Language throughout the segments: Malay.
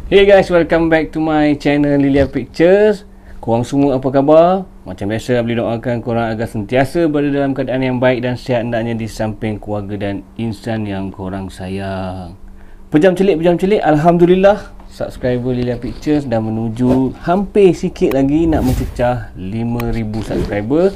Hey guys, welcome back to my channel Lilia Pictures. Korang semua apa khabar? Macam biasa, Abli doakan korang agar sentiasa berada dalam keadaan yang baik dan sihat, hendaknya di samping keluarga dan insan yang korang sayang. Pejam celik, Alhamdulillah subscriber Lilia Pictures dah menuju hampir sikit lagi nak mencecah 5,000 subscriber.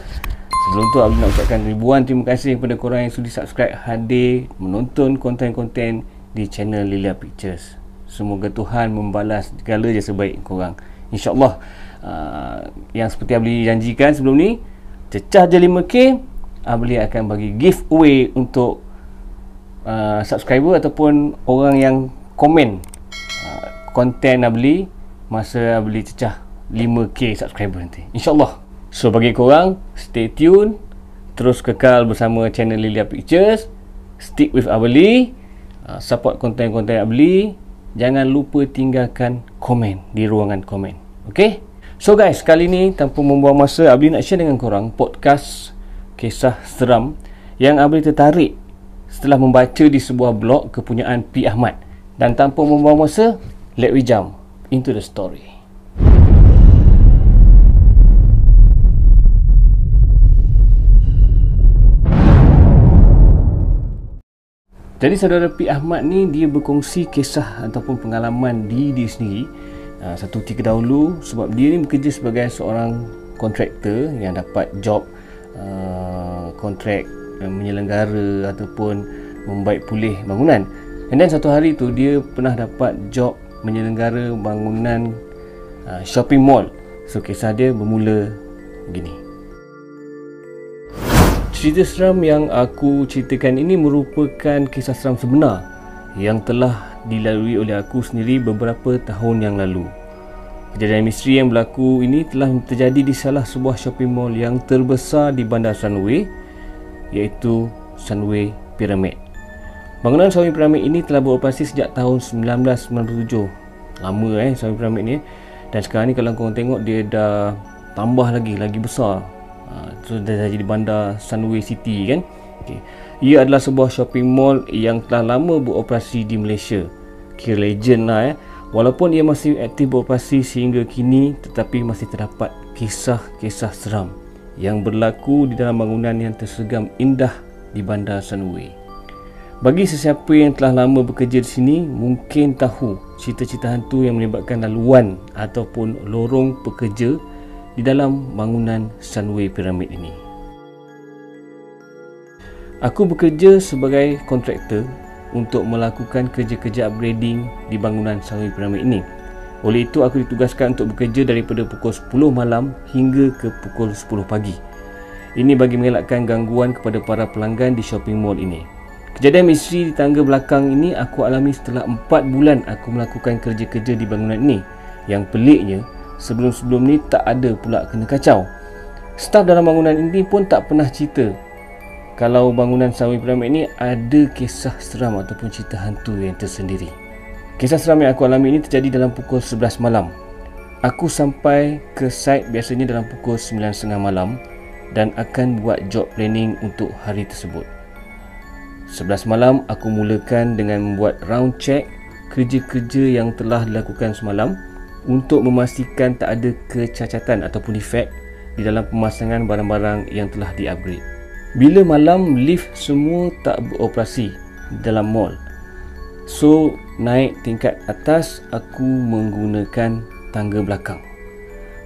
Sebelum tu Abli nak ucapkan ribuan terima kasih kepada korang yang sudi subscribe, hadir menonton konten-konten di channel Lilia Pictures. Semoga Tuhan membalas segala jasa baik korang, InsyaAllah. Yang seperti Abli janjikan sebelum ni, cecah je 5K, Abli akan bagi giveaway untuk subscriber ataupun orang yang komen konten Abli masa Abli cecah 5K subscriber nanti, InsyaAllah. So bagi korang, stay tune, terus kekal bersama channel Lilia Pictures, stick with Abli, support konten-konten Abli. Jangan lupa tinggalkan komen di ruangan komen. Okay? So guys, kali ni tanpa membuang masa, Abli nak share dengan korang podcast kisah seram yang Abli tertarik setelah membaca di sebuah blog kepunyaan P. Ahmad. Dan tanpa membuang masa, let we jump into the story. Jadi saudara P. Ahmad ni, dia berkongsi kisah ataupun pengalaman diri sendiri satu ketika dahulu, sebab dia ni bekerja sebagai seorang kontraktor yang dapat job kontrak menyelenggara ataupun membaik pulih bangunan. And then satu hari tu dia pernah dapat job menyelenggara bangunan shopping mall. So kisah dia bermula begini. Cerita seram yang aku ceritakan ini merupakan kisah seram sebenar yang telah dilalui oleh aku sendiri beberapa tahun yang lalu. Kejadian misteri yang berlaku ini telah terjadi di salah sebuah shopping mall yang terbesar di Bandar Sunway, iaitu Sunway Pyramid. Bangunan Sunway Pyramid ini telah beroperasi sejak tahun 1997. Lama Sunway Pyramid ni. Dan sekarang ni kalau korang tengok, dia dah tambah lagi besar. So dah jadi bandar Sunway City kan. Okay. Ia adalah sebuah shopping mall yang telah lama beroperasi di Malaysia. Kira legend lah Walaupun ia masih aktif beroperasi sehingga kini, tetapi masih terdapat kisah-kisah seram yang berlaku di dalam bangunan yang tersegam indah di bandar Sunway. Bagi sesiapa yang telah lama bekerja di sini, mungkin tahu cerita-cerita hantu yang melibatkan laluan ataupun lorong pekerja di dalam bangunan Sunway Pyramid ini. Aku bekerja sebagai kontraktor untuk melakukan kerja-kerja upgrading di bangunan Sunway Pyramid ini. Oleh itu aku ditugaskan untuk bekerja daripada pukul 10 malam hingga ke pukul 10 pagi. Ini bagi mengelakkan gangguan kepada para pelanggan di shopping mall ini. Kejadian misteri di tangga belakang ini aku alami setelah 4 bulan aku melakukan kerja-kerja di bangunan ini. Yang peliknya, sebelum-sebelum ni tak ada pula kena kacau. Staf dalam bangunan ini pun tak pernah cerita kalau bangunan Sunway Pyramid ini ada kisah seram ataupun cerita hantu yang tersendiri. Kisah seram yang aku alami ini terjadi dalam pukul 11 malam. Aku sampai ke site biasanya dalam pukul 9.30 malam dan akan buat job planning untuk hari tersebut. 11 malam aku mulakan dengan membuat round check kerja-kerja yang telah dilakukan semalam untuk memastikan tak ada kecacatan ataupun defect di dalam pemasangan barang-barang yang telah di-upgrade. Bila malam, lift semua tak beroperasi dalam mall. So, naik tingkat atas, aku menggunakan tangga belakang.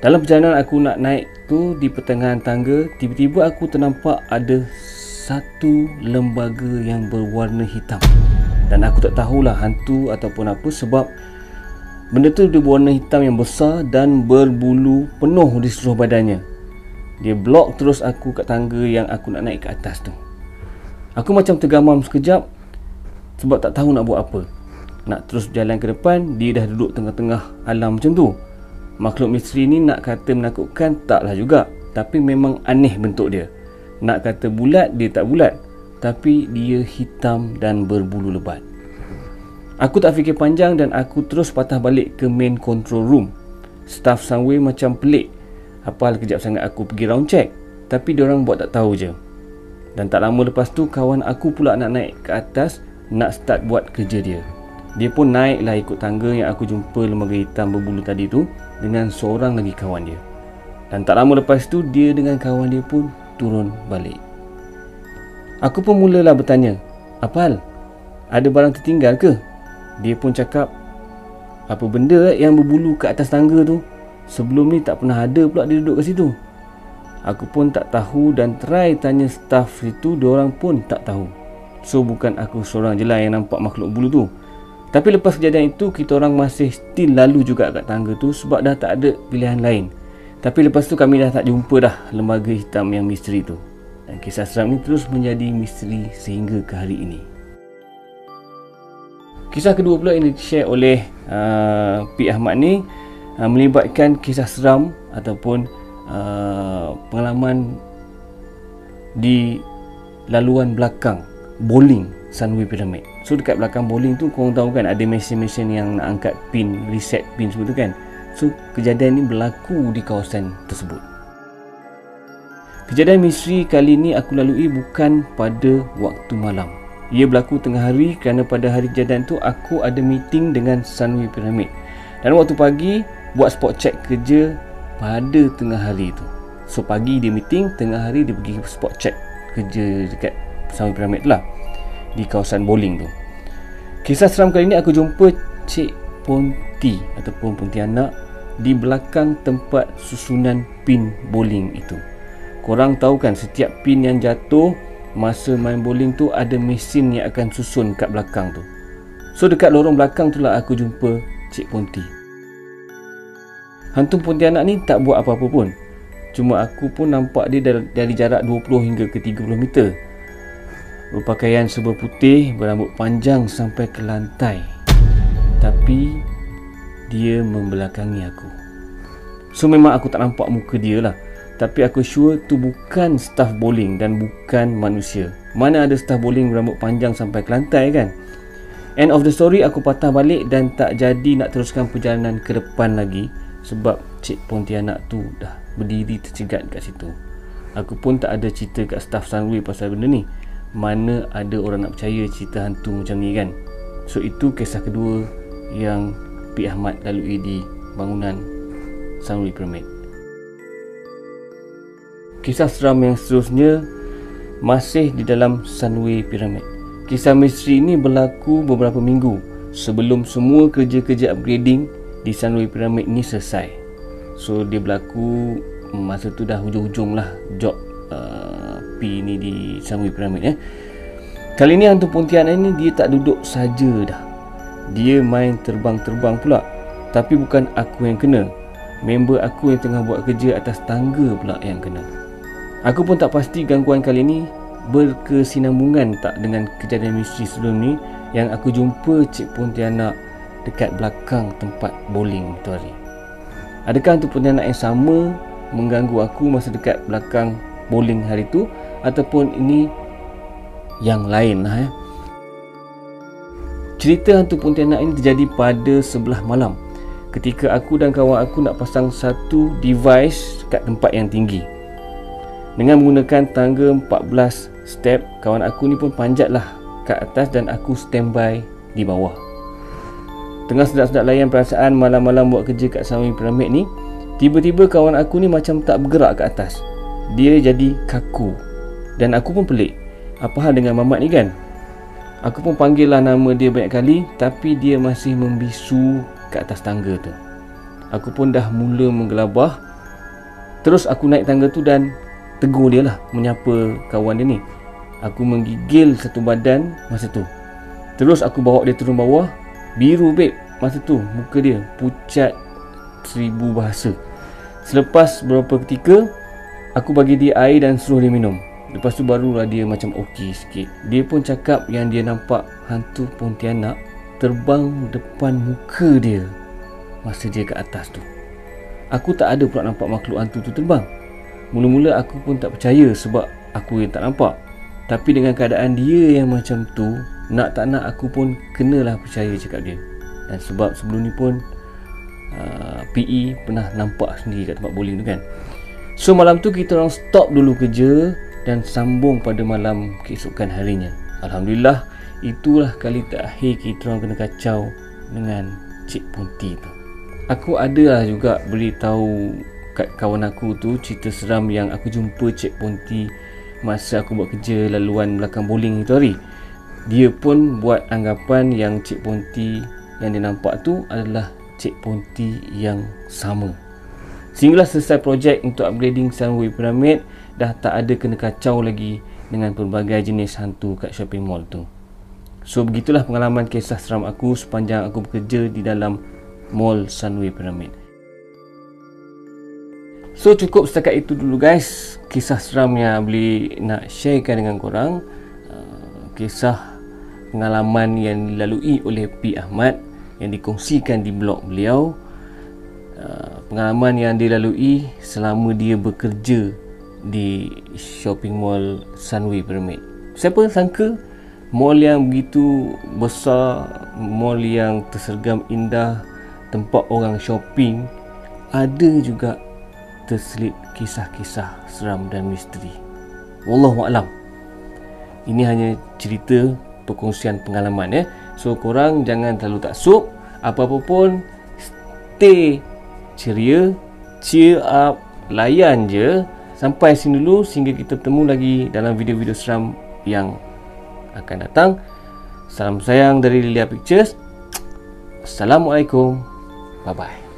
Dalam perjalanan aku nak naik tu, di pertengahan tangga, tiba-tiba aku ternampak ada satu lembaga yang berwarna hitam. Dan aku tak tahulah hantu ataupun apa, sebab benda tu dia berwarna hitam yang besar dan berbulu penuh di seluruh badannya. Dia blok terus aku kat tangga yang aku nak naik ke atas tu. Aku macam tergamam sekejap sebab tak tahu nak buat apa. Nak terus berjalan ke depan, dia dah duduk tengah-tengah alam macam tu. Makhluk misteri ni nak kata menakutkan, taklah juga. Tapi memang aneh bentuk dia. Nak kata bulat, dia tak bulat. Tapi dia hitam dan berbulu lebat. Aku tak fikir panjang dan aku terus patah balik ke main control room. Staff Sunway macam pelik. Apa hal kejap sangat aku pergi round check, tapi diorang buat tak tahu je. Dan tak lama lepas tu, kawan aku pula nak naik ke atas, nak start buat kerja dia. Dia pun naiklah ikut tangga yang aku jumpa lembaga hitam berbulu tadi tu dengan seorang lagi kawan dia. Dan tak lama lepas tu dia dengan kawan dia pun turun balik. Aku pun mulalah bertanya, "Apa hal? Ada barang tertinggal ke?" Dia pun cakap, "Apa benda yang berbulu kat atas tangga tu? Sebelum ni tak pernah ada pula dia duduk kat situ." Aku pun tak tahu dan try tanya staff situ, diorang pun tak tahu. So bukan aku seorang je lah yang nampak makhluk bulu tu. Tapi lepas kejadian itu, kita orang masih still lalu juga kat tangga tu sebab dah tak ada pilihan lain. Tapi lepas tu kami dah tak jumpa dah lembaga hitam yang misteri tu. Dan kisah seram ni terus menjadi misteri sehingga ke hari ini. Kisah kedua pula yang di-share oleh P. Ahmad ni melibatkan kisah seram ataupun pengalaman di laluan belakang bowling Sunway Pyramid. So dekat belakang bowling tu korang tahu kan ada mesin-mesin yang nak angkat pin, reset pin semua tu kan. So kejadian ni berlaku di kawasan tersebut. Kejadian misteri kali ni aku lalui bukan pada waktu malam. Ia berlaku tengah hari kerana pada hari kejadian tu aku ada meeting dengan Sunway Pyramid. Dan waktu pagi buat spot check kerja pada tengah hari tu. So pagi dia meeting, tengah hari dia pergi spot check kerja dekat Sunway Pyramid tu lah, di kawasan bowling tu. Kisah seram kali ni aku jumpa Cik Ponti ataupun Pontianak di belakang tempat susunan pin bowling itu. Korang tahu kan setiap pin yang jatuh masa main bowling tu ada mesin yang akan susun kat belakang tu. So dekat lorong belakang tu lah aku jumpa Cik Ponti. Hantu Pontianak ni tak buat apa-apa pun. Cuma aku pun nampak dia dari jarak 20 hingga ke 30 meter. Berpakaian serba putih, berambut panjang sampai ke lantai. Tapi dia membelakangi aku. So memang aku tak nampak muka dia lah. Tapi aku sure tu bukan staff bowling dan bukan manusia. Mana ada staff bowling berambut panjang sampai ke lantai kan? End of the story, aku patah balik dan tak jadi nak teruskan perjalanan ke depan lagi. Sebab Cik Pontianak tu dah berdiri tercegat kat situ. Aku pun tak ada cerita kat staff Sunway pasal benda ni. Mana ada orang nak percaya cerita hantu macam ni kan. So itu kisah kedua yang P. Ahmad lalui di bangunan Sunway Pyramid. Kisah seram yang seterusnya masih di dalam Sunway Pyramid. Kisah misteri ini berlaku beberapa minggu sebelum semua kerja-kerja upgrading di Sunway Pyramid ni selesai. So dia berlaku masa tu dah hujung-hujung lah job P ni di Sunway Pyramid Kali ni hantu Pontianak ni dia tak duduk saja dah. Dia main terbang-terbang pula. Tapi bukan aku yang kena. Member aku yang tengah buat kerja atas tangga pula yang kena. Aku pun tak pasti gangguan kali ni berkesinambungan tak dengan kejadian misteri sebelum ni yang aku jumpa Cik Pontianak dekat belakang tempat bowling tu hari. Adakah hantu Pontianak yang sama mengganggu aku masa dekat belakang bowling hari tu, ataupun ini yang lain lah Cerita hantu Pontianak ini terjadi pada sebelah malam ketika aku dan kawan aku nak pasang satu device kat tempat yang tinggi. Dengan menggunakan tangga 14 step, kawan aku ni pun panjatlah kat atas dan aku standby di bawah. Tengah sedap-sedap layan perasaan malam-malam buat kerja kat Sunway Pyramid ni, tiba-tiba kawan aku ni macam tak bergerak kat atas. Dia jadi kaku. Dan aku pun pelik, apa hal dengan mamat ni kan? Aku pun panggil lah nama dia banyak kali, tapi dia masih membisu kat atas tangga tu. Aku pun dah mula menggelabah. Terus aku naik tangga tu dan tegur dia lah, menyapa kawan dia ni. Aku menggigil satu badan masa tu. Terus aku bawa dia turun bawah. Biru babe masa tu muka dia, pucat 1000 bahasa. Selepas beberapa ketika, aku bagi dia air dan suruh dia minum. Lepas tu barulah dia macam okey sikit. Dia pun cakap yang dia nampak hantu Pontianak terbang depan muka dia masa dia kat atas tu. Aku tak ada pula nampak makhluk hantu tu terbang. Mula-mula aku pun tak percaya sebab aku yang tak nampak. Tapi dengan keadaan dia yang macam tu, nak tak nak aku pun kenalah percaya cakap dia. Dan sebab sebelum ni pun PE pernah nampak sendiri kat tempat bowling tu kan. So malam tu kita orang stop dulu kerja dan sambung pada malam keesokan harinya. Alhamdulillah, itulah kali terakhir kita orang kena kacau dengan Cik Ponti tu. Aku adalah juga beritahu kat kawan aku tu cerita seram yang aku jumpa Cik Ponti masa aku buat kerja laluan belakang bowling itu hari. Dia pun buat anggapan yang Cik Ponti yang dia nampak tu adalah Cik Ponti yang sama. Sehinggalah selesai projek untuk upgrading Sunway Pyramid, dah tak ada kena kacau lagi dengan pelbagai jenis hantu kat shopping mall tu. So begitulah pengalaman kisah seram aku sepanjang aku bekerja di dalam Mall Sunway Pyramid. So cukup setakat itu dulu guys, kisah seram yang boleh nak sharekan dengan korang. Kisah pengalaman yang dilalui oleh P. Ahmad yang dikongsikan di blog beliau. Pengalaman yang dilalui selama dia bekerja di shopping mall Sunway Pyramid. Siapa sangka mall yang begitu besar, mall yang tersergam indah, tempat orang shopping, ada juga terselip kisah-kisah seram dan misteri. Wallahualam. Ini hanya cerita perkongsian pengalaman So korang jangan terlalu taksub. Apa-apa pun stay ceria, cheer up, layan je. Sampai sini dulu sehingga kita bertemu lagi dalam video-video seram yang akan datang. Salam sayang dari Lilia Pictures. Assalamualaikum. Bye-bye.